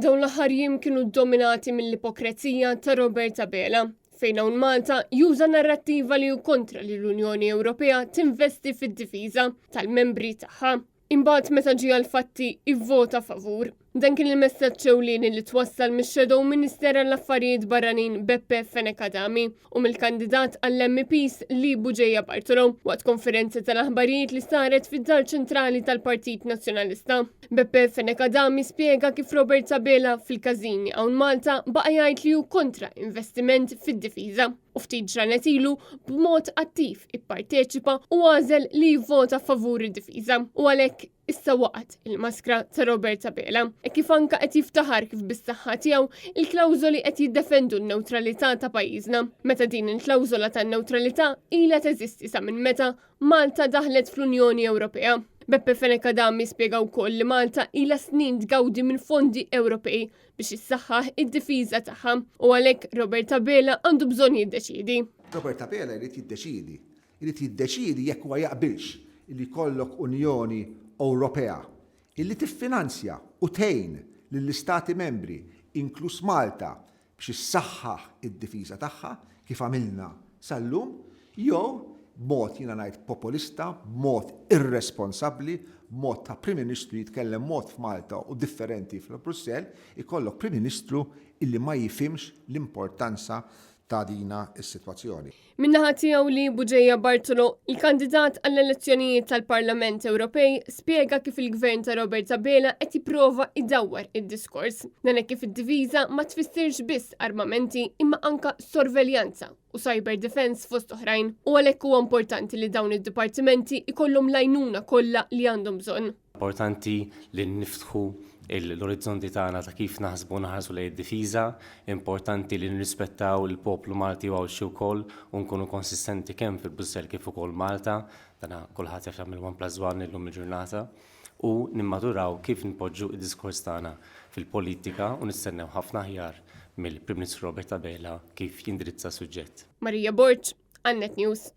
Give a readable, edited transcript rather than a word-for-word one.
Dawn l-aħħar jiem kienu dominati mill-ipokrezija ta' Robert Abela, fejn hawn Malta juża narrattiva li hu kontra li l-Unjoni Ewropea tinvesti fid-difiża tal-membri tagħha. Imbagħad meta ġie għall-fatti ivvota favur. Dan kien il-messaġġ ewlieni li twassal mix-Shadow Minister għall-Affarijiet Barranin Beppe Fenekadami u mill-kandidat għall-MPs li Buġeja Bartolo waqt konferenza tal-aħbarijiet li saret fid-Dar Ċentrali tal-Partit Nazzjonalista. Beppe Fenekadami spjega kif Robert Abela fil-każini hawn Malta baqa' jgħid li hu kontra investiment fid-difiża u ftit ġranet ilu b'mod attiv ipparteċipa u għażel li jivvota favur id-difiża u għalhekk issa waqgħet il-maskra ta' Robert Abela e kif anke qed jiftaħar kif bis-saħħa tiegħu il-klawżoli qed jiddefendu n-newtralità ta' pajjiżna. Meta din il-klawżola tan-newtralità ilha teżisti sa minn meta Malta daħlet fl-Unjoni Ewropea. Beppe Fenekadami spjega wkoll li Malta ilha snin tgawdi minn fondi Ewropej biex issaħħaħ id-difiża tagħha u għalhekk Robert Abela għandu bżonn jiddeċiedi. Robert Abela jrid jiddeċiedi jekk huwa jaqbilx li jkollok Unjoni Ewropea illi tiffinanzja u tgħin lill-istati membri inkluż Malta biex issaħħaħ id-difiża tagħha kif għamilna sal-lum jew b'mod jiena ngħid populista, b'mod irresponsabbli, b'mod ta' Prim Ministru jitkellem mod f'Malta u differenti f'Brussell, ikollok Prim Ministru illi ma jifhimx l-importanza ta' dina is-sitwazzjoni. Min-naħa tiegħu li Buġeja Bartolo, il-kandidat għall-elezzjonijiet tal-Parlament Ewropej, spjega kif il-gvern ta' Robert Abela qed jipprova idawwar id-diskors. Dan hekk kif id-diviża ma tfissirx biss armamenti imma anka sorveljanza u cyber defense fost oħrajn. U għalhekk huwa importanti li dawn id-dipartimenti ikollhom l-għajnuna kollha li għandhom bżonn. Importanti li niftħu l-orizzonti tagħna ta' kif naħsbu naħarsu lejn id-difiża, importanti li nirrispettaw il-poplu Malti u xi wkoll u nkunu konsistenti kemm fil-Brussell kif ukoll Malta, dana kulħadd jaf jagħmel one plus one illum il-ġurnata, u nimmaturaw kif npoġġu id-diskors tagħna fil-politika u nistennew ħafna aħjar mill-Prim Ministru Robert Abela kif jindirizza suġġett. Marija Borġ, Annet News.